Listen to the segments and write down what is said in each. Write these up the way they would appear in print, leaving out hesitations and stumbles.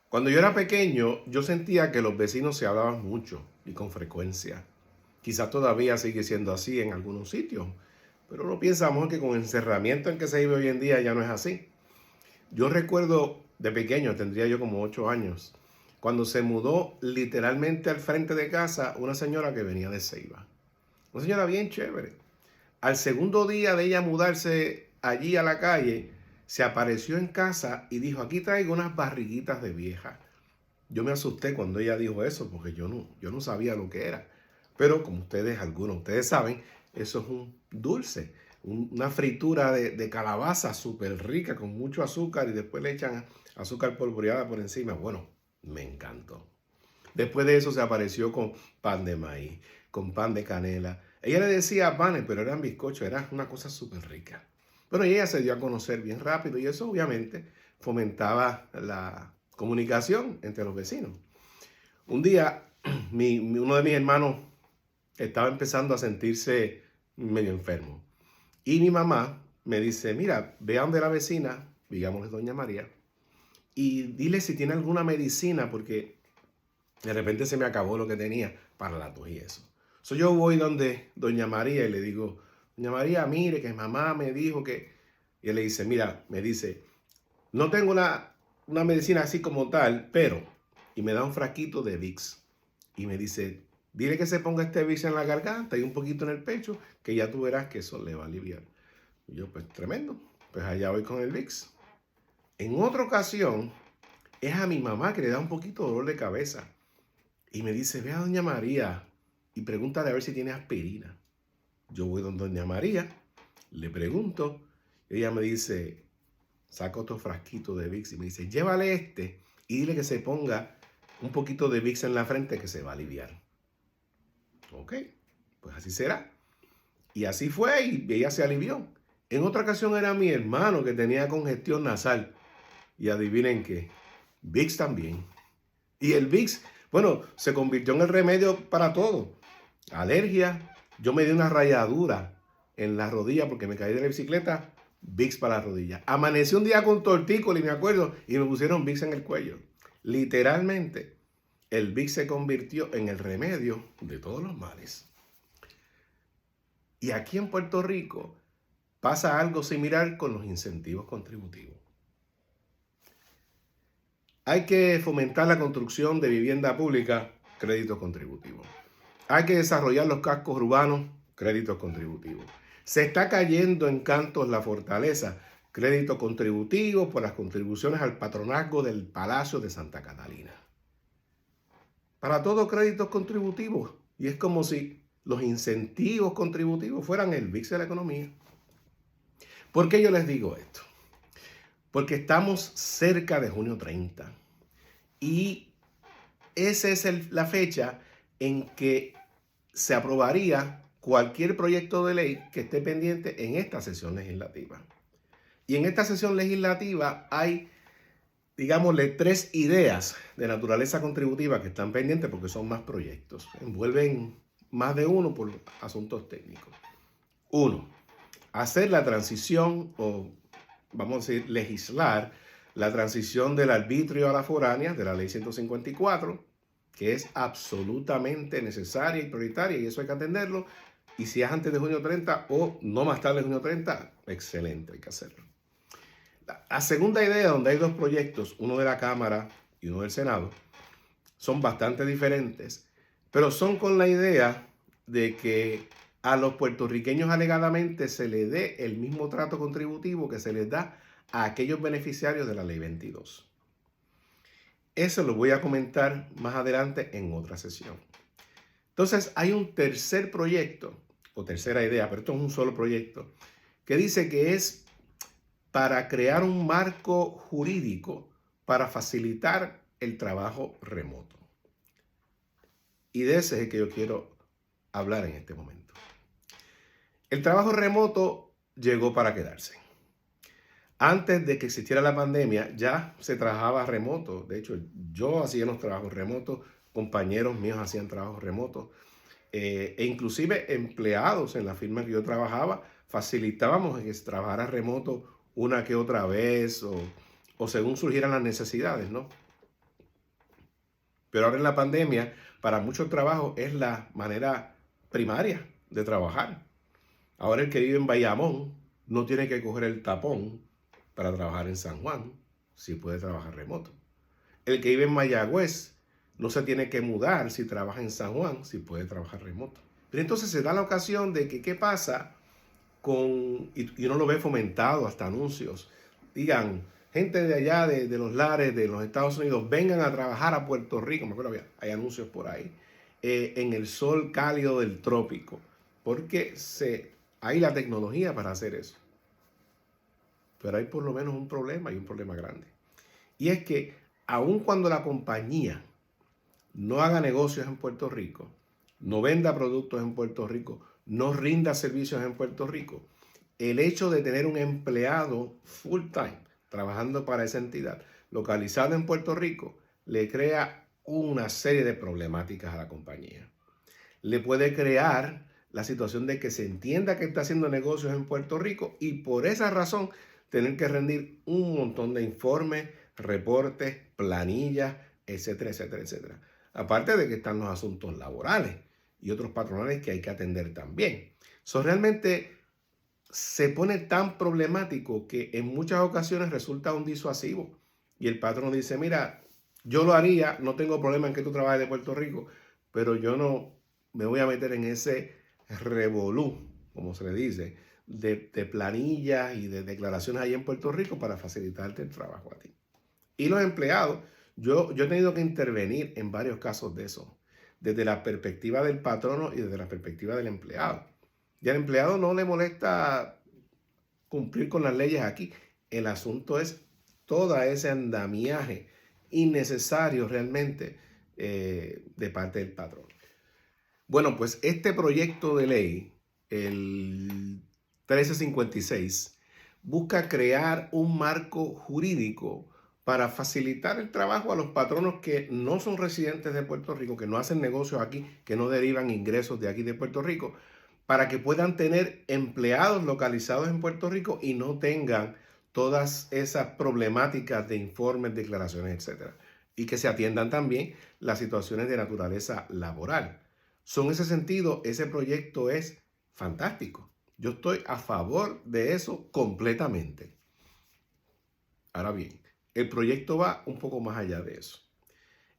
Cuando yo era pequeño, yo sentía que los vecinos se hablaban mucho y con frecuencia. Quizás todavía sigue siendo así en algunos sitios, pero uno piensa a lo mejor que con el encerramiento en que se vive hoy en día ya no es así. Yo recuerdo de pequeño, tendría yo como 8 años, cuando se mudó literalmente al frente de casa una señora que venía de Ceiba. Una señora bien chévere. Al segundo día de ella mudarse allí a la calle, se apareció en casa y dijo, aquí traigo unas barriguitas de vieja. Yo me asusté cuando ella dijo eso porque yo no sabía lo que era. Pero como algunos de ustedes saben, eso es un dulce, una fritura de calabaza súper rica con mucho azúcar y después le echan azúcar polvoreada por encima. Bueno, me encantó. Después de eso se apareció con pan de maíz, con pan de canela. Ella le decía panes, pero eran bizcochos, era una cosa súper rica. Bueno, y ella se dio a conocer bien rápido y eso obviamente fomentaba la comunicación entre los vecinos. Un día, uno de mis hermanos estaba empezando a sentirse medio enfermo. Y mi mamá me dice, mira, ve a donde la vecina, digámosle doña María, y dile si tiene alguna medicina, porque de repente se me acabó lo que tenía para la tos y eso. So, yo voy donde doña María y le digo, doña María, mire que mamá me dijo que... Y él le dice, mira, me dice, no tengo una medicina así como tal, pero... Y me da un frasquito de Vicks. Y me dice, dile que se ponga este Vicks en la garganta y un poquito en el pecho, que ya tú verás que eso le va a aliviar. Y yo, pues tremendo. Pues allá voy con el Vicks. En otra ocasión, es a mi mamá que le da un poquito de dolor de cabeza. Y me dice, ve a doña María y pregúntale a ver si tiene aspirina. Yo voy donde doña María, le pregunto, y ella me dice, saca otro frasquito de Vicks y me dice, llévale este y dile que se ponga un poquito de Vicks en la frente que se va a aliviar. Ok, pues así será. Y así fue y ella se alivió. En otra ocasión era mi hermano que tenía congestión nasal. Y adivinen qué, Vicks también. Y el Vicks, bueno, se convirtió en el remedio para todo. Alergia, yo me di una rayadura en la rodilla porque me caí de la bicicleta, Vicks para la rodilla. Amanecí un día con tortícolis, me acuerdo, y me pusieron Vicks en el cuello. Literalmente, el Vicks se convirtió en el remedio de todos los males. Y aquí en Puerto Rico pasa algo similar con los incentivos contributivos. Hay que fomentar la construcción de vivienda pública, créditos contributivos. Hay que desarrollar los cascos urbanos, créditos contributivos. Se está cayendo en cantos la fortaleza, crédito contributivo por las contribuciones al patronazgo del Palacio de Santa Catalina. Para todo créditos contributivos. Y es como si los incentivos contributivos fueran el VIX de la economía. ¿Por qué yo les digo esto? Porque estamos cerca de junio 30 y esa es la fecha en que se aprobaría cualquier proyecto de ley que esté pendiente en esta sesión legislativa. Y en esta sesión legislativa hay, digámosle, 3 ideas de naturaleza contributiva que están pendientes porque son más proyectos. Envuelven más de uno por asuntos técnicos. Uno, hacer la transición o, vamos a decir, legislar la transición del arbitrio a la foránea de la ley 154, que es absolutamente necesaria y prioritaria, y eso hay que atenderlo. Y si es antes de junio 30 o no más tarde de junio 30, excelente, hay que hacerlo. La segunda idea, donde hay 2 proyectos, uno de la Cámara y uno del Senado, son bastante diferentes, pero son con la idea de que a los puertorriqueños alegadamente se les dé el mismo trato contributivo que se les da a aquellos beneficiarios de la Ley 22. Eso lo voy a comentar más adelante en otra sesión. Entonces hay un tercer proyecto, o tercera idea, pero esto es un solo proyecto, que dice que es para crear un marco jurídico para facilitar el trabajo remoto. Y de ese es el que yo quiero hablar en este momento. El trabajo remoto llegó para quedarse. Antes de que existiera la pandemia, ya se trabajaba remoto. De hecho, yo hacía los trabajos remotos, compañeros míos hacían trabajos remotos, e inclusive empleados en la firma que yo trabajaba, facilitábamos que se trabajara remoto una que otra vez o según surgieran las necesidades, ¿no? Pero ahora en la pandemia, para muchos trabajos es la manera primaria de trabajar. Ahora el que vive en Bayamón no tiene que coger el tapón para trabajar en San Juan, si puede trabajar remoto. El que vive en Mayagüez no se tiene que mudar si trabaja en San Juan, si puede trabajar remoto. Pero entonces se da la ocasión de que, ¿qué pasa y uno lo ve fomentado hasta anuncios? Digan, gente de allá, de los lares, de los Estados Unidos, vengan a trabajar a Puerto Rico. Me acuerdo, hay anuncios por ahí, en el sol cálido del trópico, porque hay la tecnología para hacer eso. Pero hay por lo menos un problema, y un problema grande. Y es que aun cuando la compañía no haga negocios en Puerto Rico, no venda productos en Puerto Rico, no rinda servicios en Puerto Rico, el hecho de tener un empleado full time trabajando para esa entidad localizado en Puerto Rico le crea una serie de problemáticas a la compañía. Le puede crear la situación de que se entienda que está haciendo negocios en Puerto Rico y por esa razón tener que rendir un montón de informes, reportes, planillas, etcétera, etcétera, etcétera. Aparte de que están los asuntos laborales y otros patronales que hay que atender también. Eso realmente se pone tan problemático que en muchas ocasiones resulta un disuasivo. Y el patrón dice, mira, yo lo haría, no tengo problema en que tú trabajes de Puerto Rico, pero yo no me voy a meter en ese revolú, como se le dice, de planillas y de declaraciones ahí en Puerto Rico para facilitarte el trabajo a ti. Y los empleados, yo he tenido que intervenir en varios casos de eso, desde la perspectiva del patrono y desde la perspectiva del empleado. Y al empleado no le molesta cumplir con las leyes aquí. El asunto es todo ese andamiaje innecesario realmente de parte del patrón. Bueno, pues este proyecto de ley, el 1356, busca crear un marco jurídico para facilitar el trabajo a los patronos que no son residentes de Puerto Rico, que no hacen negocios aquí, que no derivan ingresos de aquí de Puerto Rico, para que puedan tener empleados localizados en Puerto Rico y no tengan todas esas problemáticas de informes, declaraciones, etcétera. Y que se atiendan también las situaciones de naturaleza laboral. En ese sentido, ese proyecto es fantástico. Yo estoy a favor de eso completamente. Ahora bien, el proyecto va un poco más allá de eso.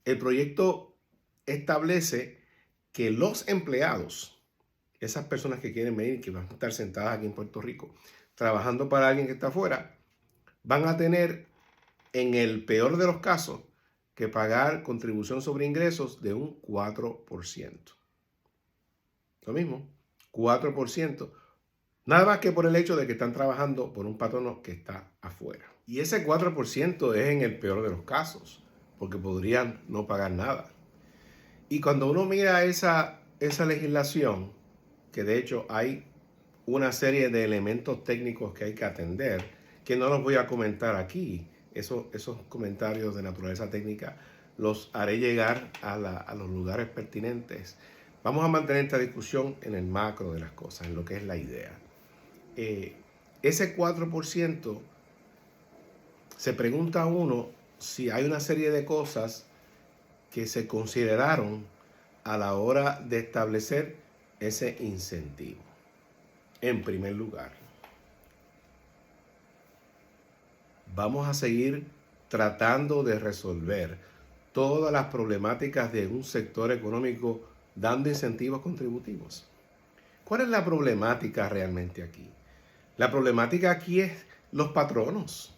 El proyecto establece que los empleados, esas personas que quieren venir, que van a estar sentadas aquí en Puerto Rico, trabajando para alguien que está afuera, van a tener, en el peor de los casos, que pagar contribución sobre ingresos de un 4%. Lo mismo, 4%. Nada más que por el hecho de que están trabajando por un patrono que está afuera. Y ese 4% es en el peor de los casos, porque podrían no pagar nada. Y cuando uno mira esa legislación, que de hecho hay una serie de elementos técnicos que hay que atender, que no los voy a comentar aquí. Esos comentarios de naturaleza técnica los haré llegar a los lugares pertinentes. Vamos a mantener esta discusión en el macro de las cosas, en lo que es la idea. Ese 4% se pregunta a uno si hay una serie de cosas que se consideraron a la hora de establecer ese incentivo. En primer lugar, vamos a seguir tratando de resolver todas las problemáticas de un sector económico dando incentivos contributivos. ¿Cuál es la problemática realmente aquí? La problemática aquí es los patronos.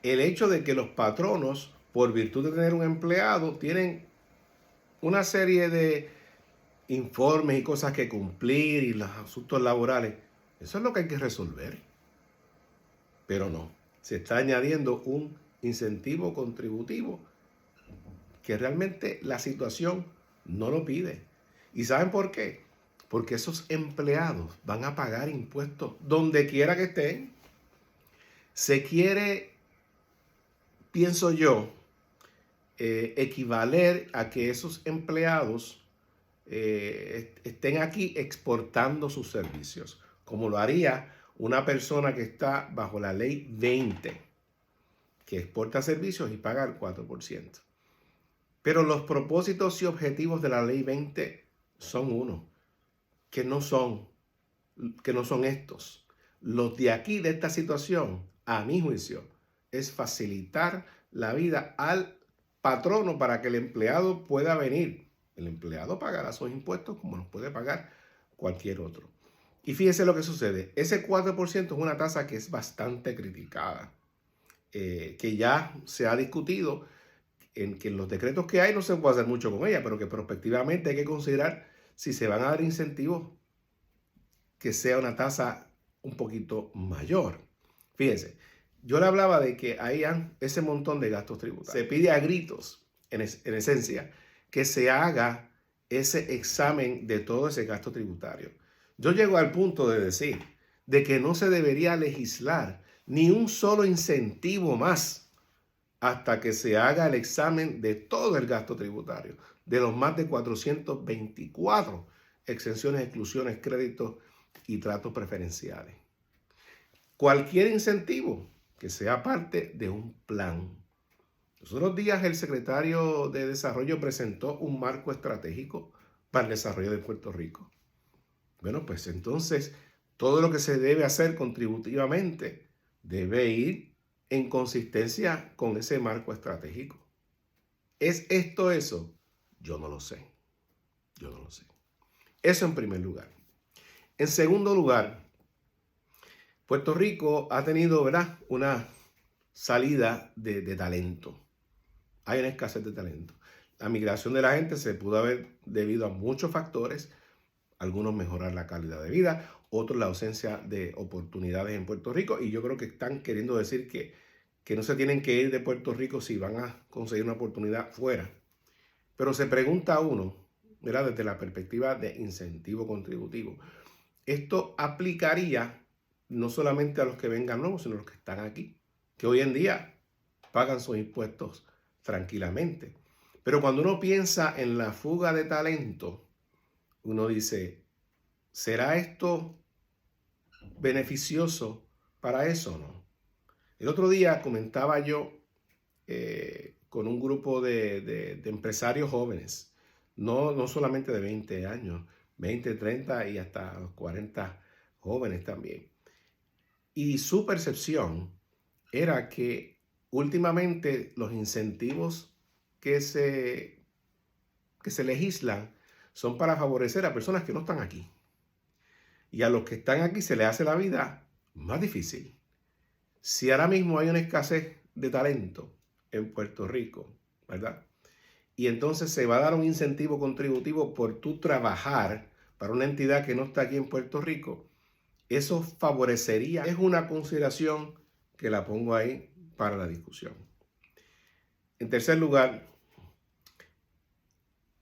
El hecho de que los patronos, por virtud de tener un empleado, tienen una serie de informes y cosas que cumplir y los asuntos laborales. Eso es lo que hay que resolver. Pero no, se está añadiendo un incentivo contributivo que realmente la situación no lo pide. ¿Y saben por qué? Porque esos empleados van a pagar impuestos donde quiera que estén. Se quiere, pienso yo, equivaler a que esos empleados estén aquí exportando sus servicios, como lo haría una persona que está bajo la ley 20, que exporta servicios y paga el 4%. Pero los propósitos y objetivos de la Ley 20 son uno, que no son, que no son estos. Los de aquí, de esta situación, a mi juicio, es facilitar la vida al patrono para que el empleado pueda venir. El empleado pagará sus impuestos como los puede pagar cualquier otro. Y fíjese lo que sucede. Ese 4% es una tasa que es bastante criticada, que ya se ha discutido en que en los decretos que hay no se puede hacer mucho con ella, pero que prospectivamente hay que considerar si se van a dar incentivos que sea una tasa un poquito mayor. Fíjense, yo le hablaba de que hay ese montón de gastos tributarios. Se pide a gritos, en esencia, que se haga ese examen de todo ese gasto tributario. Yo llego al punto de decir de que no se debería legislar ni un solo incentivo más hasta que se haga el examen de todo el gasto tributario, de los más de 424 exenciones, exclusiones, créditos y tratos preferenciales. Cualquier incentivo que sea parte de un plan. Los otros días el secretario de Desarrollo presentó un marco estratégico para el desarrollo de Puerto Rico. Bueno, pues entonces todo lo que se debe hacer contributivamente debe ir en consistencia con ese marco estratégico. ¿Es esto eso? Yo no lo sé. Yo no lo sé. Eso en primer lugar. En segundo lugar, Puerto Rico ha tenido, ¿verdad?, una salida de talento. Hay una escasez de talento. La migración de la gente se pudo haber debido a muchos factores, algunos mejorar la calidad de vida, otros la ausencia de oportunidades en Puerto Rico, y yo creo que están queriendo decir que no se tienen que ir de Puerto Rico si van a conseguir una oportunidad fuera. Pero se pregunta uno, ¿verdad?, desde la perspectiva de incentivo contributivo, esto aplicaría no solamente a los que vengan nuevos, sino a los que están aquí, que hoy en día pagan sus impuestos tranquilamente. Pero cuando uno piensa en la fuga de talento, uno dice, ¿será esto beneficioso para eso o no? El otro día comentaba yo con un grupo de empresarios jóvenes, no solamente de 20 años, 20, 30 y hasta los 40 jóvenes también. Y su percepción era que últimamente los incentivos que se legislan son para favorecer a personas que no están aquí. Y a los que están aquí se les hace la vida más difícil. Si ahora mismo hay una escasez de talento en Puerto Rico, ¿verdad? Y entonces se va a dar un incentivo contributivo por tu trabajar para una entidad que no está aquí en Puerto Rico, eso favorecería. Es una consideración que la pongo ahí para la discusión. En tercer lugar,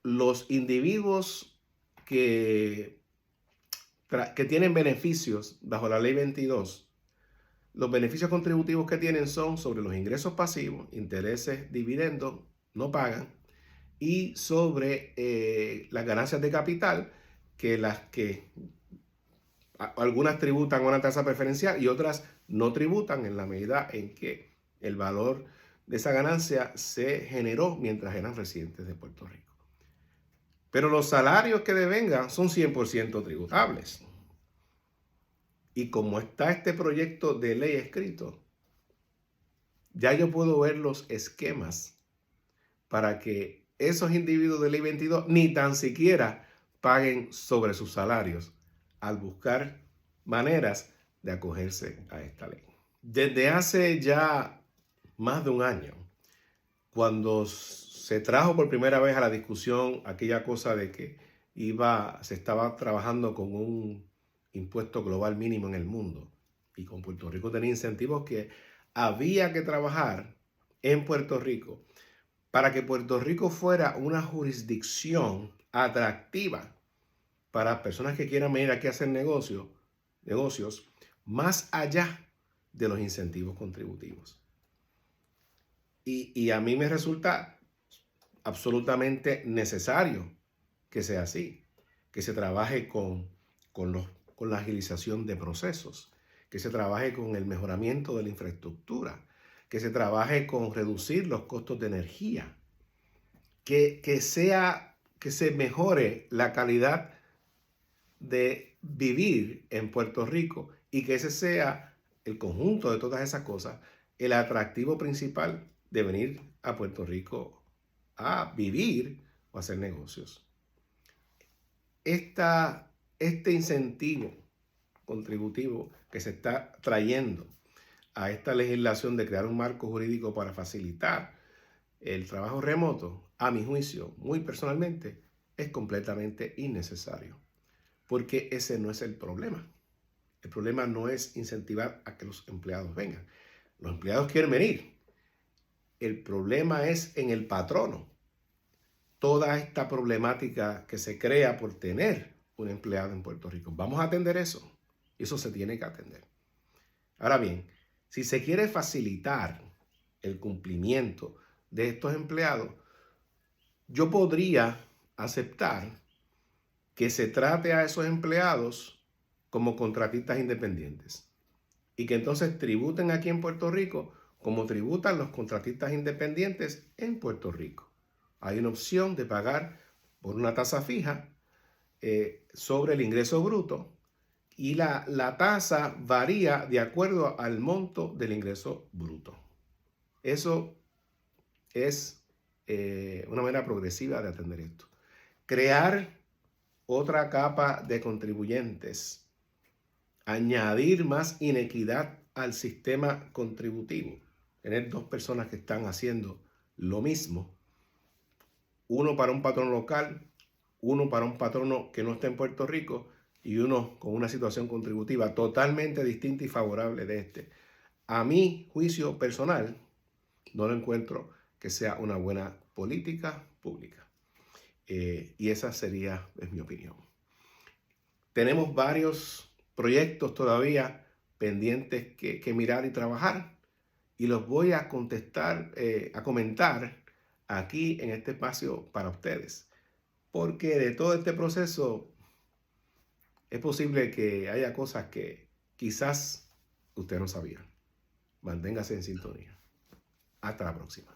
los individuos que tienen beneficios bajo la ley 22, los beneficios contributivos que tienen son sobre los ingresos pasivos, intereses, dividendos, no pagan, y sobre las ganancias de capital, que algunas tributan a una tasa preferencial y otras no tributan en la medida en que el valor de esa ganancia se generó mientras eran residentes de Puerto Rico. Pero los salarios que devengan son 100% tributables. Y como está este proyecto de ley escrito, ya yo puedo ver los esquemas para que esos individuos de ley 22 ni tan siquiera paguen sobre sus salarios al buscar maneras de acogerse a esta ley. Desde hace ya más de un año, cuando se trajo por primera vez a la discusión aquella cosa de que se estaba trabajando con un impuesto global mínimo en el mundo, y con Puerto Rico tenía incentivos que había que trabajar en Puerto Rico para que Puerto Rico fuera una jurisdicción atractiva para personas que quieran venir aquí a hacer negocios más allá de los incentivos contributivos. Y a mí me resulta absolutamente necesario que sea así, que se trabaje con la agilización de procesos, que se trabaje con el mejoramiento de la infraestructura, que se trabaje con reducir los costos de energía. que se mejore la calidad de vivir en Puerto Rico y que ese sea el conjunto de todas esas cosas, el atractivo principal de venir a Puerto Rico a vivir o hacer negocios. Este incentivo contributivo que se está trayendo a esta legislación de crear un marco jurídico para facilitar el trabajo remoto, a mi juicio, muy personalmente, es completamente innecesario, porque ese no es el problema. El problema no es incentivar a que los empleados vengan. Los empleados quieren venir. El problema es en el patrono. Toda esta problemática que se crea por tener un empleado en Puerto Rico. Vamos a atender eso. Eso se tiene que atender. Ahora bien, si se quiere facilitar el cumplimiento de estos empleados, yo podría aceptar que se trate a esos empleados como contratistas independientes y que entonces tributen aquí en Puerto Rico como tributan los contratistas independientes en Puerto Rico. Hay una opción de pagar por una tasa fija sobre el ingreso bruto y la tasa varía de acuerdo al monto del ingreso bruto. Eso es una manera progresiva de atender esto. Crear otra capa de contribuyentes, añadir más inequidad al sistema contributivo, tener dos personas que están haciendo lo mismo, uno para un patrono local, uno para un patrono que no está en Puerto Rico y uno con una situación contributiva totalmente distinta y favorable de este. A mi juicio personal, no lo encuentro que sea una buena política pública. Y esa sería, es mi opinión. Tenemos varios proyectos todavía pendientes que mirar y trabajar y los voy a contestar, a comentar aquí en este espacio para ustedes. Porque de todo este proceso es posible que haya cosas que quizás usted no sabía. Manténgase en sintonía. Hasta la próxima.